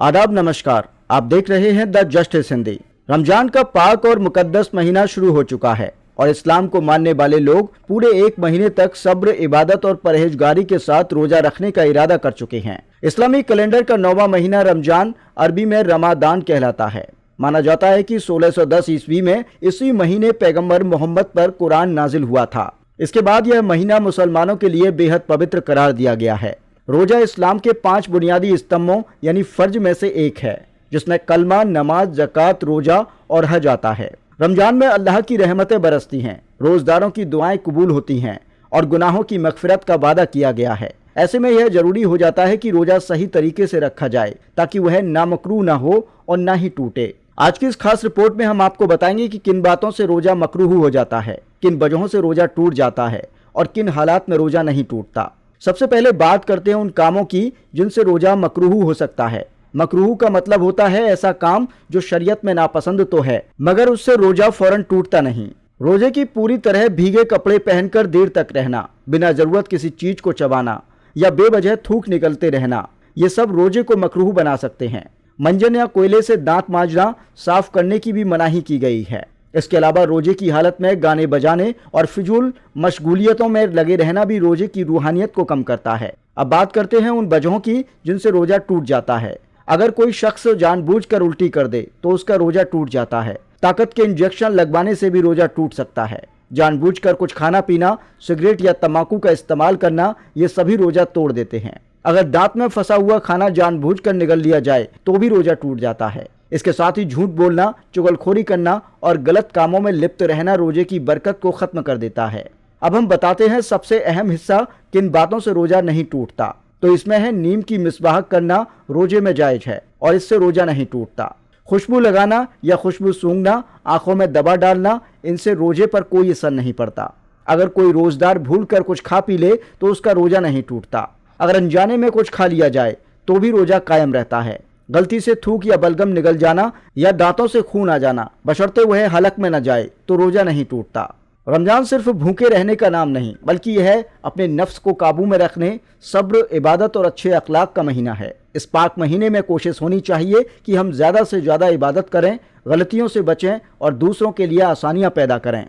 आदाब नमस्कार। आप देख रहे हैं द जस्टिस हिंदी। रमजान का पाक और मुकद्दस महीना शुरू हो चुका है और इस्लाम को मानने वाले लोग पूरे एक महीने तक सब्र, इबादत और परहेजगारी के साथ रोजा रखने का इरादा कर चुके हैं। इस्लामी कैलेंडर का 9वां महीना रमजान अरबी में रमादान कहलाता है। माना जाता है कि 1610 ईस्वी में इसी महीने पैगंबर मोहम्मद पर कुरान नाजिल हुआ था। इसके बाद यह महीना मुसलमानों के लिए बेहद पवित्र करार दिया गया है। रोजा इस्लाम के 5 बुनियादी स्तंभों यानी फर्ज में से एक है, जिसमें कलमा, नमाज, ज़कात, रोजा और हज आता है। रमजान में अल्लाह की रहमतें बरसती हैं, रोजदारों की दुआएं कबूल होती हैं और गुनाहों की मगफिरत का वादा किया गया है। ऐसे में यह जरूरी हो जाता है कि रोजा सही तरीके से रखा जाए ताकि वह नामकरूह ना हो और ना ही टूटे। आज की इस खास रिपोर्ट में हम आपको बताएंगे कि किन बातों से रोजा मकरूह हो जाता है, किन वजहों से रोजा टूट जाता है और किन हालात में रोजा नहीं टूटता। सबसे पहले बात करते हैं उन कामों की जिनसे रोजा मकरूह हो सकता है। मकरूह का मतलब होता है ऐसा काम जो शरीयत में नापसंद तो है मगर उससे रोजा फौरन टूटता नहीं। रोजे की पूरी तरह भीगे कपड़े पहनकर देर तक रहना, बिना जरूरत किसी चीज को चबाना या बेवजह थूक निकलते रहना, ये सब रोजे को मकरूह बना सकते हैं। मंजन या कोयले से दांत मांजना, साफ करने की भी मनाही की गई है। इसके अलावा रोजे की हालत में गाने बजाने और फिजूल मशगूलियतों में लगे रहना भी रोजे की रूहानियत को कम करता है। अब बात करते हैं उन वजहों की जिनसे रोजा टूट जाता है। अगर कोई शख्स जानबूझकर उल्टी कर दे तो उसका रोजा टूट जाता है। ताकत के इंजेक्शन लगवाने से भी रोजा टूट सकता है। जानबूझकर कुछ खाना पीना, सिगरेट या तंबाकू का इस्तेमाल करना, ये सभी रोजा तोड़ देते हैं। अगर दांत में फंसा हुआ खाना जानबूझकर निगल लिया जाए तो भी रोजा टूट जाता है। इसके साथ ही झूठ बोलना, चुगलखोरी करना और गलत कामों में लिप्त रहना रोजे की बरकत को खत्म कर देता है। अब हम बताते हैं सबसे अहम हिस्सा किन बातों से रोजा नहीं टूटता। तो इसमें है नीम की मिसबाह करना रोजे में जायज है और इससे रोजा नहीं टूटता। खुशबू लगाना या खुशबू सूंघना, आंखों में दबा डालना, इनसे रोजे पर कोई असर नहीं पड़ता। अगर कोई रोजदार भूल कर कुछ खा पी ले तो उसका रोजा नहीं टूटता। अगर अनजाने में कुछ खा लिया जाए तो भी रोजा कायम रहता है। गलती से थूक या बलगम निगल जाना या दांतों से खून आ जाना, बशर्ते वह हलक में न जाए, तो रोजा नहीं टूटता। रमजान सिर्फ भूखे रहने का नाम नहीं बल्कि यह अपने नफ्स को काबू में रखने, सब्र, इबादत और अच्छे अखलाक का महीना है। इस पाक महीने में कोशिश होनी चाहिए कि हम ज्यादा से ज्यादा इबादत करें, गलतियों से बचें और दूसरों के लिए आसानियां पैदा करें।